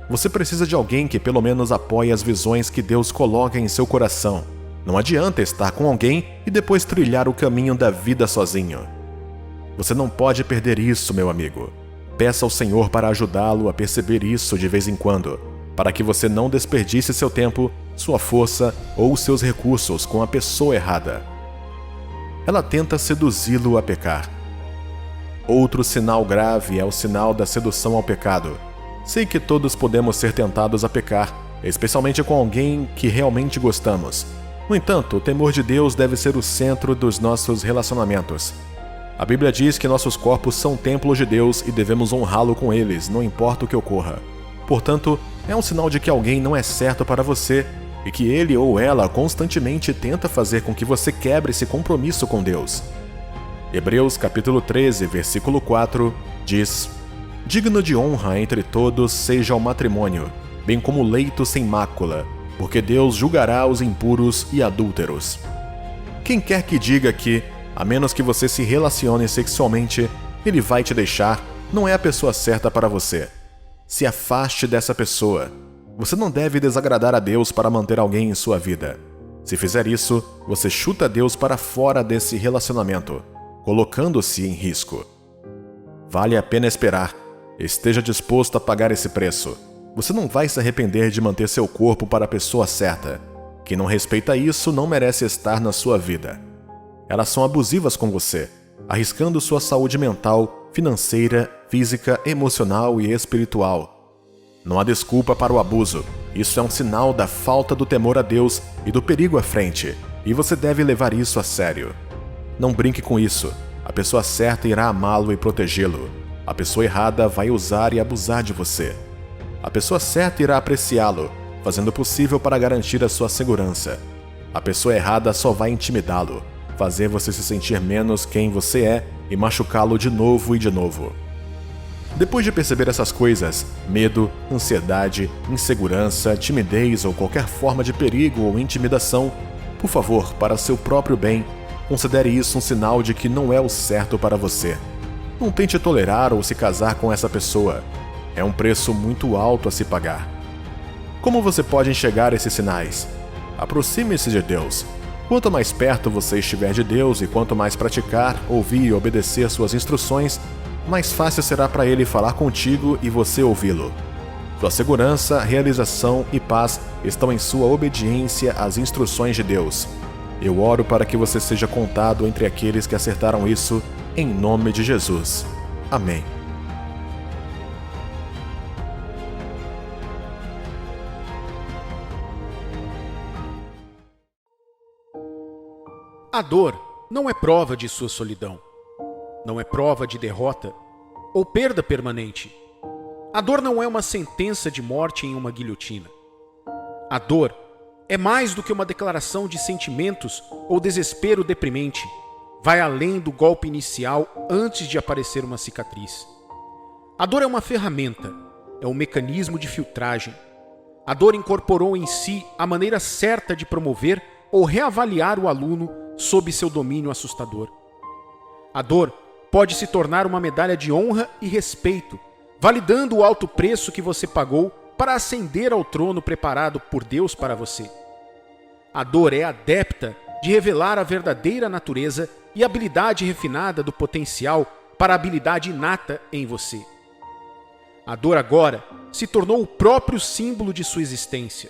Você precisa de alguém que pelo menos apoie as visões que Deus coloca em seu coração. Não adianta estar com alguém e depois trilhar o caminho da vida sozinho. Você não pode perder isso, meu amigo. Peça ao Senhor para ajudá-lo a perceber isso de vez em quando, para que você não desperdice seu tempo, sua força ou seus recursos com a pessoa errada. Ela tenta seduzi-lo a pecar. Outro sinal grave é o sinal da sedução ao pecado. Sei que todos podemos ser tentados a pecar, especialmente com alguém que realmente gostamos. No entanto, o temor de Deus deve ser o centro dos nossos relacionamentos. A Bíblia diz que nossos corpos são templos de Deus e devemos honrá-lo com eles, não importa o que ocorra. Portanto, é um sinal de que alguém não é certo para você e que ele ou ela constantemente tenta fazer com que você quebre esse compromisso com Deus. Hebreus capítulo 13, versículo 4, diz: Digno de honra entre todos seja o matrimônio, bem como o leito sem mácula, porque Deus julgará os impuros e adúlteros. Quem quer que diga que, a menos que você se relacione sexualmente, ele vai te deixar, não é a pessoa certa para você. Se afaste dessa pessoa. Você não deve desagradar a Deus para manter alguém em sua vida. Se fizer isso, você chuta Deus para fora desse relacionamento, colocando-se em risco. Vale a pena esperar. Esteja disposto a pagar esse preço. Você não vai se arrepender de manter seu corpo para a pessoa certa. Quem não respeita isso não merece estar na sua vida. Elas são abusivas com você, arriscando sua saúde mental, financeira, física, emocional e espiritual. Não há desculpa para o abuso. Isso é um sinal da falta do temor a Deus e do perigo à frente, e você deve levar isso a sério. Não brinque com isso. A pessoa certa irá amá-lo e protegê-lo. A pessoa errada vai usar e abusar de você. A pessoa certa irá apreciá-lo, fazendo o possível para garantir a sua segurança. A pessoa errada só vai intimidá-lo, fazer você se sentir menos quem você é e machucá-lo de novo e de novo. Depois de perceber essas coisas, medo, ansiedade, insegurança, timidez ou qualquer forma de perigo ou intimidação, por favor, para seu próprio bem, considere isso um sinal de que não é o certo para você. Não tente tolerar ou se casar com essa pessoa. É um preço muito alto a se pagar. Como você pode enxergar esses sinais? Aproxime-se de Deus. Quanto mais perto você estiver de Deus e quanto mais praticar, ouvir e obedecer suas instruções, mais fácil será para Ele falar contigo e você ouvi-lo. Sua segurança, realização e paz estão em sua obediência às instruções de Deus. Eu oro para que você seja contado entre aqueles que acertaram isso, em nome de Jesus. Amém. A dor não é prova de sua solidão. Não é prova de derrota ou perda permanente. A dor não é uma sentença de morte em uma guilhotina. A dor é mais do que uma declaração de sentimentos ou desespero deprimente. Vai além do golpe inicial antes de aparecer uma cicatriz. A dor é uma ferramenta, é um mecanismo de filtragem. A dor incorporou em si a maneira certa de promover ou reavaliar o aluno sob seu domínio assustador. A dor pode se tornar uma medalha de honra e respeito, validando o alto preço que você pagou para ascender ao trono preparado por Deus para você. A dor é adepta de revelar a verdadeira natureza e habilidade refinada do potencial para a habilidade inata em você. A dor agora se tornou o próprio símbolo de sua existência,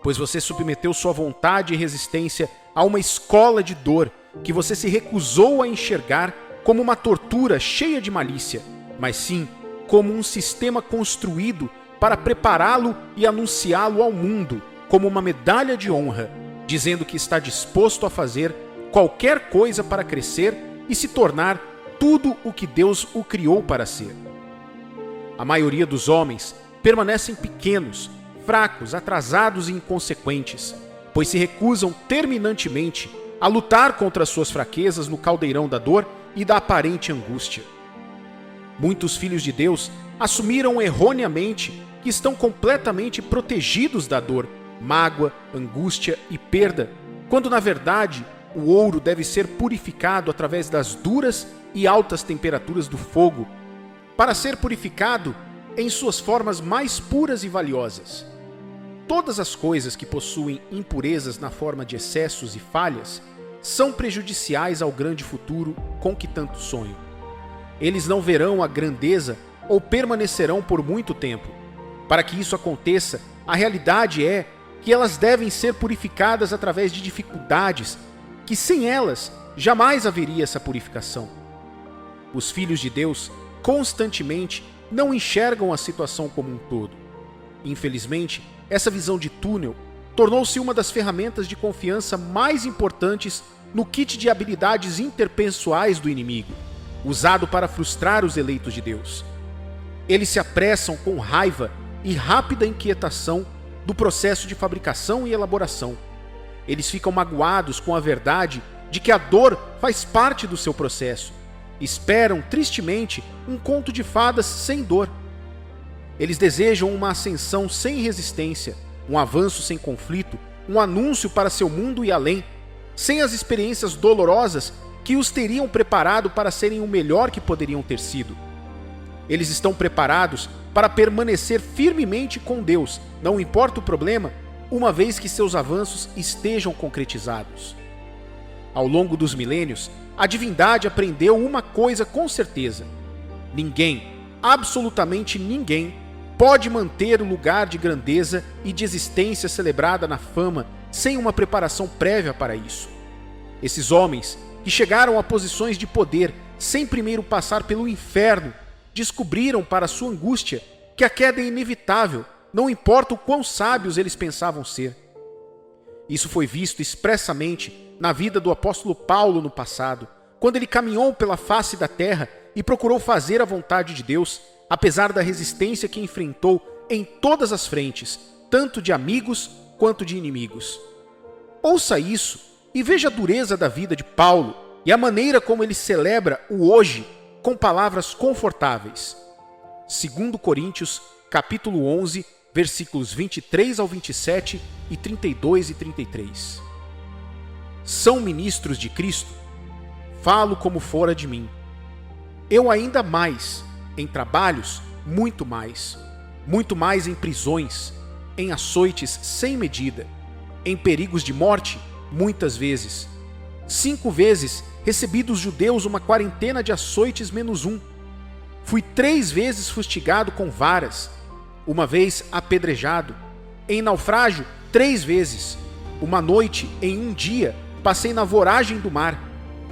pois você submeteu sua vontade e resistência a uma escola de dor que você se recusou a enxergar como uma tortura cheia de malícia, mas sim como um sistema construído para prepará-lo e anunciá-lo ao mundo como uma medalha de honra, dizendo que está disposto a fazer qualquer coisa para crescer e se tornar tudo o que Deus o criou para ser. A maioria dos homens permanecem pequenos, fracos, atrasados e inconsequentes, pois se recusam terminantemente a lutar contra suas fraquezas no caldeirão da dor e da aparente angústia. Muitos filhos de Deus assumiram erroneamente que estão completamente protegidos da dor, mágoa, angústia e perda, quando na verdade o ouro deve ser purificado através das duras e altas temperaturas do fogo, para ser purificado em suas formas mais puras e valiosas. Todas as coisas que possuem impurezas na forma de excessos e falhas são prejudiciais ao grande futuro com que tanto sonham. Eles não verão a grandeza ou permanecerão por muito tempo. Para que isso aconteça, a realidade é que elas devem ser purificadas através de dificuldades, que sem elas jamais haveria essa purificação. Os filhos de Deus constantemente não enxergam a situação como um todo. Infelizmente, essa visão de túnel tornou-se uma das ferramentas de confiança mais importantes no kit de habilidades interpessoais do inimigo, usado para frustrar os eleitos de Deus. Eles se apressam com raiva e rápida inquietação do processo de fabricação e elaboração. Eles ficam magoados com a verdade de que a dor faz parte do seu processo. Esperam tristemente um conto de fadas sem dor. Eles desejam uma ascensão sem resistência, um avanço sem conflito, um anúncio para seu mundo e além, sem as experiências dolorosas que os teriam preparado para serem o melhor que poderiam ter sido. Eles estão preparados para permanecer firmemente com Deus, não importa o problema, uma vez que seus avanços estejam concretizados. Ao longo dos milênios, a divindade aprendeu uma coisa com certeza: ninguém, absolutamente ninguém, pode manter o lugar de grandeza e de existência celebrada na fama sem uma preparação prévia para isso. Esses homens que chegaram a posições de poder sem primeiro passar pelo inferno, descobriram para sua angústia que a queda é inevitável, não importa o quão sábios eles pensavam ser. Isso foi visto expressamente na vida do apóstolo Paulo no passado, quando ele caminhou pela face da terra e procurou fazer a vontade de Deus, apesar da resistência que enfrentou em todas as frentes, tanto de amigos quanto de inimigos. Ouça isso e veja a dureza da vida de Paulo e a maneira como ele celebra o hoje com palavras confortáveis. 2 Coríntios, capítulo 11, versículos 23 ao 27 e 32 e 33. São ministros de Cristo? Falo como fora de mim. Eu ainda mais, em trabalhos, muito mais em prisões, em açoites sem medida, em perigos de morte, muitas vezes. 5 vezes recebi dos judeus uma quarentena de açoites menos 1. Fui 3 vezes fustigado com varas, uma vez apedrejado. Em naufrágio, 3 vezes. Uma noite, em um dia, passei na voragem do mar.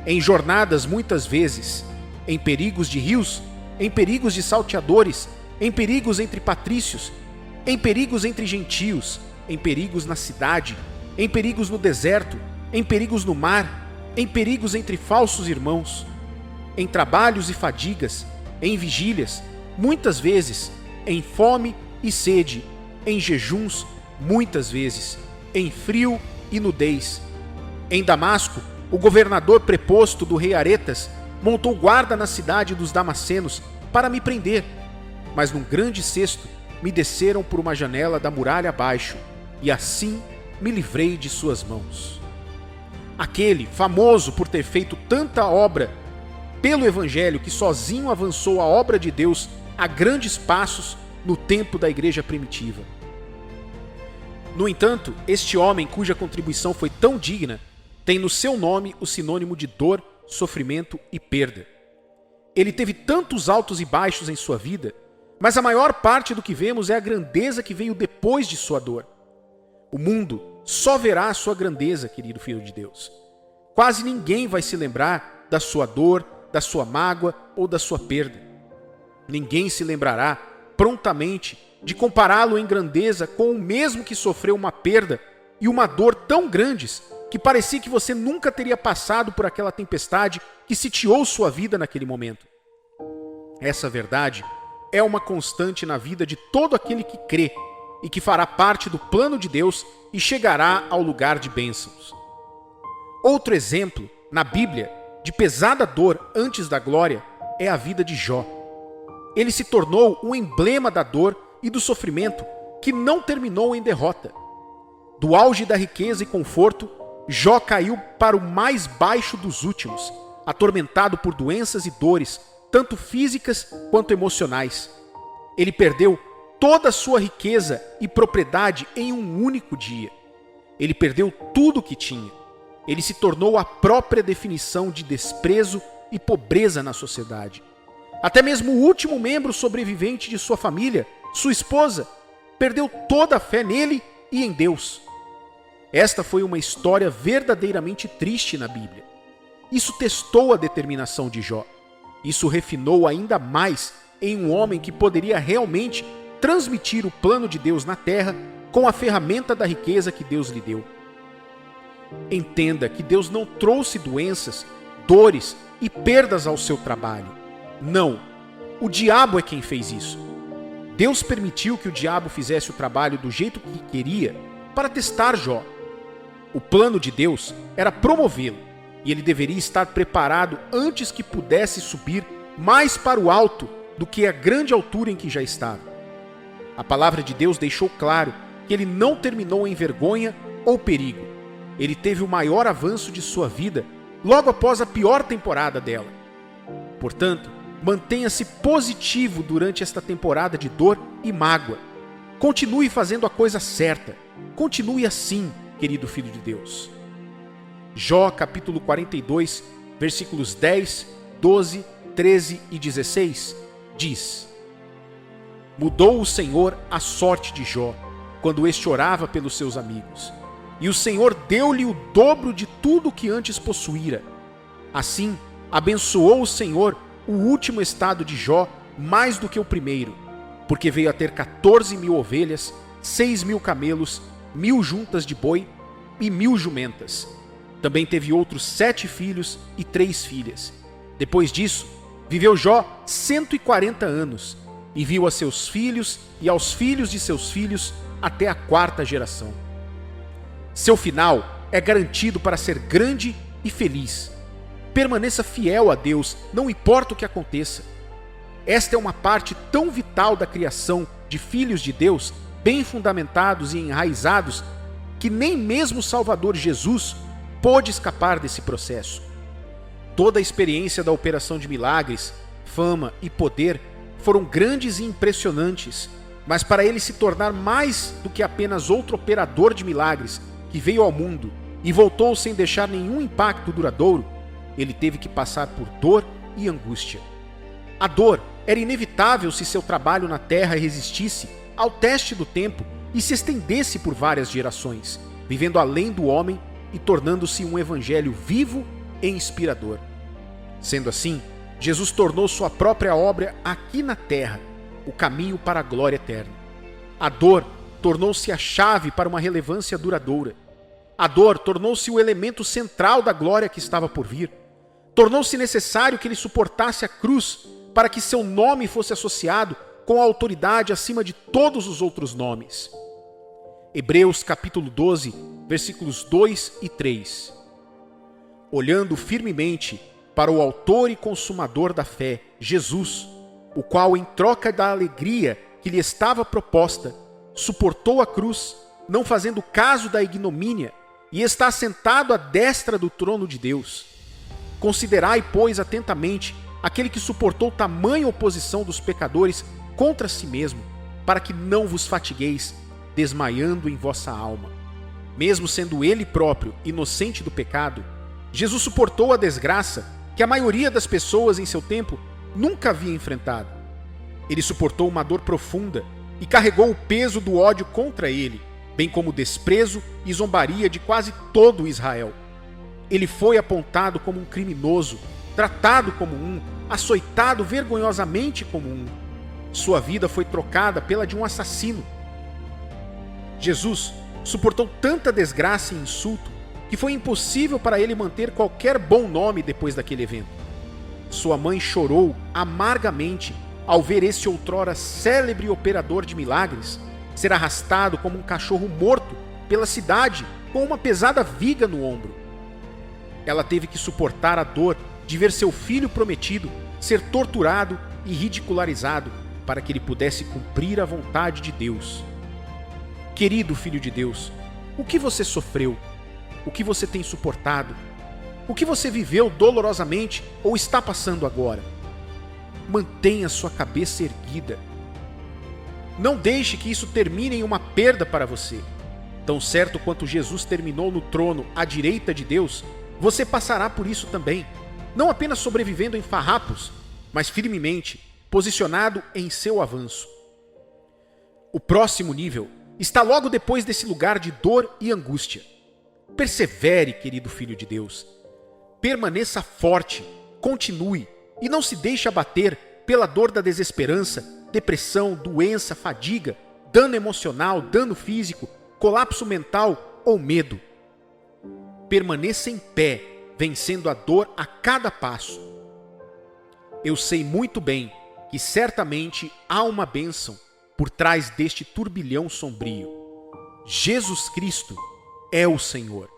Em jornadas, muitas vezes. Em perigos de rios, em perigos de salteadores, em perigos entre patrícios, em perigos entre gentios, em perigos na cidade, em perigos no deserto, em perigos no mar, em perigos entre falsos irmãos, em trabalhos e fadigas, em vigílias, muitas vezes, em fome e sede, em jejuns, muitas vezes, em frio e nudez. Em Damasco, o governador preposto do rei Aretas montou guarda na cidade dos Damascenos para me prender, mas num grande cesto me desceram por uma janela da muralha abaixo, e assim me livrei de suas mãos. Aquele, famoso por ter feito tanta obra pelo Evangelho, que sozinho avançou a obra de Deus a grandes passos no tempo da igreja primitiva. No entanto, este homem cuja contribuição foi tão digna, tem no seu nome o sinônimo de dor, sofrimento e perda. Ele teve tantos altos e baixos em sua vida, mas a maior parte do que vemos é a grandeza que veio depois de sua dor. O mundo só verá a sua grandeza, querido filho de Deus. Quase ninguém vai se lembrar da sua dor, da sua mágoa ou da sua perda. Ninguém se lembrará prontamente de compará-lo em grandeza com o mesmo que sofreu uma perda e uma dor tão grandes que parecia que você nunca teria passado por aquela tempestade que sitiou sua vida naquele momento. Essa verdade é uma constante na vida de todo aquele que crê e que fará parte do plano de Deus e chegará ao lugar de bênçãos. Outro exemplo, na Bíblia, de pesada dor antes da glória, é a vida de Jó. Ele se tornou um emblema da dor e do sofrimento que não terminou em derrota. Do auge da riqueza e conforto, Jó caiu para o mais baixo dos últimos, atormentado por doenças e dores, tanto físicas quanto emocionais. Ele perdeu toda a sua riqueza e propriedade em um único dia. Ele perdeu tudo o que tinha. Ele se tornou a própria definição de desprezo e pobreza na sociedade. Até mesmo o último membro sobrevivente de sua família, sua esposa, perdeu toda a fé nele e em Deus. Esta foi uma história verdadeiramente triste na Bíblia. Isso testou a determinação de Jó. Isso refinou ainda mais em um homem que poderia realmente transmitir o plano de Deus na terra com a ferramenta da riqueza que Deus lhe deu. Entenda que Deus não trouxe doenças, dores e perdas ao seu trabalho. Não, o diabo é quem fez isso. Deus permitiu que o diabo fizesse o trabalho do jeito que queria para testar Jó. O plano de Deus era promovê-lo, e ele deveria estar preparado antes que pudesse subir mais para o alto do que a grande altura em que já estava. A palavra de Deus deixou claro que ele não terminou em vergonha ou perigo. Ele teve o maior avanço de sua vida logo após a pior temporada dela. Portanto, mantenha-se positivo durante esta temporada de dor e mágoa. Continue fazendo a coisa certa. Continue assim, querido filho de Deus. Jó, capítulo 42, versículos 10, 12, 13 e 16, diz: Mudou o Senhor a sorte de Jó, quando este orava pelos seus amigos. E o Senhor deu-lhe o dobro de tudo o que antes possuíra. Assim, abençoou o Senhor o último estado de Jó mais do que o primeiro, porque veio a ter 14.000 ovelhas, 6.000 camelos, 1.000 juntas de boi e 1.000 jumentas. Também teve outros 7 filhos e 3 filhas. Depois disso, viveu Jó 140 anos e viu a seus filhos e aos filhos de seus filhos até a 4ª geração. Seu final é garantido para ser grande e feliz. Permaneça fiel a Deus, não importa o que aconteça. Esta é uma parte tão vital da criação de filhos de Deus, bem fundamentados e enraizados, que nem mesmo o Salvador Jesus pôde escapar desse processo. Toda a experiência da operação de milagres, fama e poder foram grandes e impressionantes, mas para ele se tornar mais do que apenas outro operador de milagres que veio ao mundo e voltou sem deixar nenhum impacto duradouro, ele teve que passar por dor e angústia. A dor era inevitável se seu trabalho na terra resistisse ao teste do tempo e se estendesse por várias gerações, vivendo além do homem e tornando-se um evangelho vivo e inspirador. Sendo assim, Jesus tornou sua própria obra aqui na terra, o caminho para a glória eterna. A dor tornou-se a chave para uma relevância duradoura. A dor tornou-se o elemento central da glória que estava por vir. Tornou-se necessário que ele suportasse a cruz para que seu nome fosse associado com a autoridade acima de todos os outros nomes. Hebreus capítulo 12, versículos 2 e 3. Olhando firmemente para o autor e consumador da fé, Jesus, o qual, em troca da alegria que lhe estava proposta, suportou a cruz, não fazendo caso da ignomínia, e está sentado à destra do trono de Deus. Considerai, pois, atentamente aquele que suportou tamanha oposição dos pecadores contra si mesmo, para que não vos fatigueis, desmaiando em vossa alma. Mesmo sendo ele próprio inocente do pecado, Jesus suportou a desgraça que a maioria das pessoas em seu tempo nunca havia enfrentado. Ele suportou uma dor profunda e carregou o peso do ódio contra ele, bem como o desprezo e zombaria de quase todo Israel. Ele foi apontado como um criminoso, tratado como um, açoitado vergonhosamente como um. Sua vida foi trocada pela de um assassino. Jesus suportou tanta desgraça e insulto que foi impossível para ele manter qualquer bom nome depois daquele evento. Sua mãe chorou amargamente ao ver esse outrora célebre operador de milagres ser arrastado como um cachorro morto pela cidade com uma pesada viga no ombro. Ela teve que suportar a dor de ver seu filho prometido ser torturado e ridicularizado para que ele pudesse cumprir a vontade de Deus. Querido Filho de Deus, o que você sofreu? O que você tem suportado? O que você viveu dolorosamente ou está passando agora? Mantenha sua cabeça erguida. Não deixe que isso termine em uma perda para você. Tão certo quanto Jesus terminou no trono à direita de Deus, você passará por isso também, não apenas sobrevivendo em farrapos, mas firmemente posicionado em seu avanço. O próximo nível está logo depois desse lugar de dor e angústia. Persevere, querido Filho de Deus. Permaneça forte, continue e não se deixe abater pela dor da desesperança, depressão, doença, fadiga, dano emocional, dano físico, colapso mental ou medo. Permaneça em pé, vencendo a dor a cada passo. Eu sei muito bem que certamente há uma bênção por trás deste turbilhão sombrio. Jesus Cristo é o Senhor.